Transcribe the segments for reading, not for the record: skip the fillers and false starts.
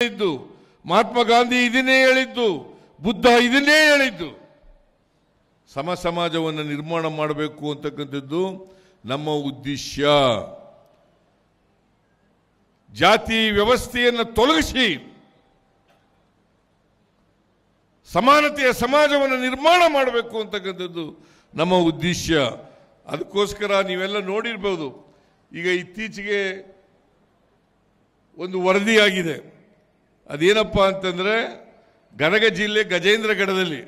ಹೇಳಿದ್ದು, ಮಹಾತ್ಮ ಗಾಂಧಿ ಇದನ್ನೇ ಹೇಳಿದ್ದು, ಬುದ್ಧ ಇದನ್ನೇ ಹೇಳಿದ್ದು. ಸಮ ಸಮಾಜವನ್ನು ನಿರ್ಮಾಣ ಮಾಡಬೇಕು ಅಂತಕ್ಕಂಥದ್ದು ನಮ್ಮ ಉದ್ದೇಶ. ಜಾತಿ ವ್ಯವಸ್ಥೆಯನ್ನು ತೊಲಗಿಸಿ ಸಮಾನತೆಯ ಸಮಾಜವನ್ನು ನಿರ್ಮಾಣ ಮಾಡಬೇಕು ಅಂತಕ್ಕಂಥದ್ದು ನಮ್ಮ ಉದ್ದೇಶ. ಅದಕ್ಕೋಸ್ಕರ ನೀವೆಲ್ಲ ನೋಡಿರ್ಬೋದು, ಈಗ ಇತ್ತೀಚೆಗೆ ಒಂದು ವರದಿಯಾಗಿದೆ. ಅದೇನಪ್ಪ ಅಂತಂದರೆ, ಗದಗ ಜಿಲ್ಲೆ ಗಜೇಂದ್ರಗಢದಲ್ಲಿ,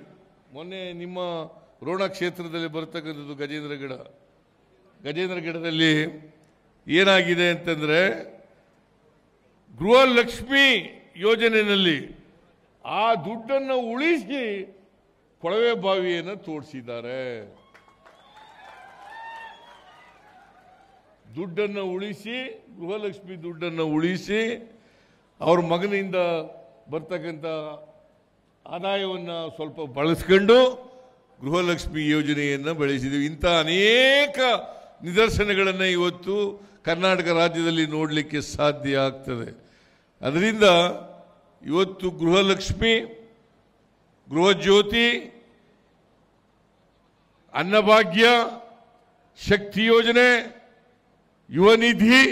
ಮೊನ್ನೆ ನಿಮ್ಮ ರೋಣ ಕ್ಷೇತ್ರದಲ್ಲಿ ಬರ್ತಕ್ಕಂಥದ್ದು ಗಜೇಂದ್ರಗಢದಲ್ಲಿ ಏನಾಗಿದೆ ಅಂತಂದರೆ, ಗೃಹಲಕ್ಷ್ಮಿ ಯೋಜನೆಯಲ್ಲಿ ಆ ದುಡ್ಡನ್ನು ಉಳಿಸಿ ಕೊಳವೆ ಬಾವಿಯನ್ನು ತೋಡಿಸಿದ್ದಾರೆ. ದುಡ್ಡನ್ನು ಉಳಿಸಿ, ಗೃಹಲಕ್ಷ್ಮಿ ದುಡ್ಡನ್ನು ಉಳಿಸಿ ಅವ್ರ ಮಗನಿಂದ ಬರ್ತಕ್ಕಂಥ ಆದಾಯವನ್ನು ಸ್ವಲ್ಪ ಬಳಸ್ಕೊಂಡು ಗೃಹಲಕ್ಷ್ಮಿ ಯೋಜನೆಯನ್ನು ಬೆಳೆಸಿದ್ದೀವಿ. ಇಂಥ ಅನೇಕ ನಿದರ್ಶನಗಳನ್ನು ಇವತ್ತು ಕರ್ನಾಟಕ ರಾಜ್ಯದಲ್ಲಿ ನೋಡಲಿಕ್ಕೆ ಸಾಧ್ಯ ಆಗ್ತದೆ. ಅದರಿಂದ ಇವತ್ತು ಗೃಹಲಕ್ಷ್ಮಿ, ಗೃಹಜ್ಯೋತಿ, ಅನ್ನಭಾಗ್ಯ, ಶಕ್ತಿ ಯೋಜನೆ, ಯುವ ನಿಧಿ,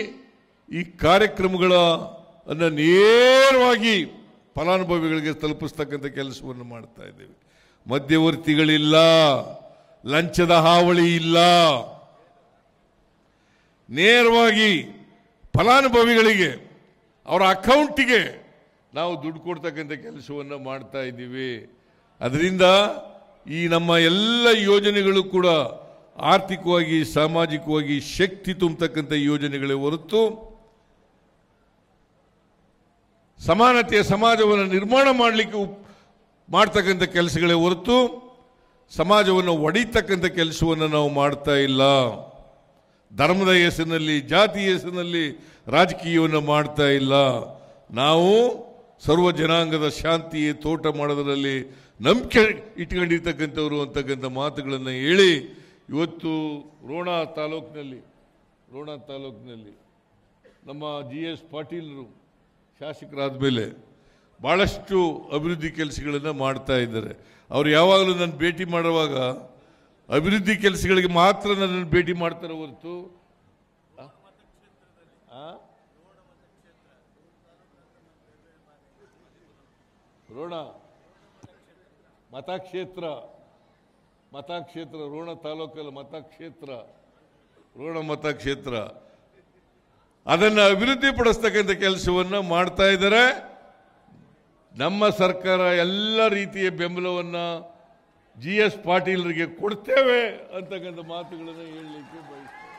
ಈ ಕಾರ್ಯಕ್ರಮಗಳನ್ನು ನೇರವಾಗಿ ಫಲಾನುಭವಿಗಳಿಗೆ ತಲುಪಿಸ್ತಕ್ಕಂಥ ಕೆಲಸವನ್ನು ಮಾಡ್ತಾ ಇದ್ದೇವೆ. ಮಧ್ಯವರ್ತಿಗಳಿಲ್ಲ, ಲಂಚದ ಹಾವಳಿ ಇಲ್ಲ, ನೇರವಾಗಿ ಫಲಾನುಭವಿಗಳಿಗೆ ಅವರ ಅಕೌಂಟಿಗೆ ನಾವು ದುಡ್ಡು ಕೊಡ್ತಕ್ಕಂಥ ಕೆಲಸವನ್ನು ಮಾಡ್ತಾ ಇದ್ದೀವಿ. ಅದರಿಂದ ಈ ನಮ್ಮ ಎಲ್ಲ ಯೋಜನೆಗಳು ಕೂಡ ಆರ್ಥಿಕವಾಗಿ, ಸಾಮಾಜಿಕವಾಗಿ ಶಕ್ತಿ ತುಂಬತಕ್ಕಂಥ ಯೋಜನೆಗಳೇ ಹೊರತು ಸಮಾನತೆಯ ಸಮಾಜವನ್ನು ನಿರ್ಮಾಣ ಮಾಡಲಿಕ್ಕೆ ಮಾಡ್ತಕ್ಕಂಥ ಕೆಲಸಗಳೇ ಹೊರತು ಸಮಾಜವನ್ನು ಒಡೆಯತಕ್ಕಂಥ ಕೆಲಸವನ್ನು ನಾವು ಮಾಡ್ತಾ ಇಲ್ಲ. ಧರ್ಮದ ಹೆಸರಿನಲ್ಲಿ, ಜಾತಿಯ ಹೆಸರಿನಲ್ಲಿ ರಾಜಕೀಯವನ್ನು ಮಾಡ್ತಾ ಇಲ್ಲ. ನಾವು ಸರ್ವ ಜನಾಂಗದ ಶಾಂತಿಯ ತೋಟ ಮಾಡೋದರಲ್ಲಿ ನಂಬಿಕೆ ಇಟ್ಕೊಂಡಿರ್ತಕ್ಕಂಥವ್ರು ಅಂತಕ್ಕಂಥ ಮಾತುಗಳನ್ನು ಹೇಳಿ ಇವತ್ತು ರೋಣ ತಾಲೂಕಿನಲ್ಲಿ ನಮ್ಮ GS ಪಾಟೀಲರು ಶಾಸಕರಾದ ಮೇಲೆ ಭಾಳಷ್ಟು ಅಭಿವೃದ್ಧಿ ಕೆಲಸಗಳನ್ನು ಮಾಡ್ತಾ ಇದ್ದಾರೆ. ಅವರು ಯಾವಾಗಲೂ ನನ್ನ ಭೇಟಿ ಮಾಡುವಾಗ ಅಭಿವೃದ್ಧಿ ಕೆಲಸಗಳಿಗೆ ಮಾತ್ರ ನನ್ನನ್ನು ಭೇಟಿ ಮಾಡ್ತಾರೆ ಹೊರತು ರೋಣ ಮತಕ್ಷೇತ್ರ ರೋಣ ತಾಲೂಕಲ್ಲಿ ರೋಣ ಮತಕ್ಷೇತ್ರ ಅದನ್ನು ಅಭಿವೃದ್ಧಿ ಪಡಿಸ್ತಕ್ಕಂಥ ಕೆಲಸವನ್ನು ಮಾಡ್ತಾ ಇದ್ದಾರೆ. ನಮ್ಮ ಸರ್ಕಾರ ಎಲ್ಲ ರೀತಿಯ ಬೆಂಬಲವನ್ನು GS ಪಾಟೀಲರಿಗೆ ಕೊಡ್ತೇವೆ ಅಂತಕ್ಕಂಥ ಮಾತುಗಳನ್ನು ಹೇಳಲಿಕ್ಕೆ ಬಯಸ್ತೇವೆ.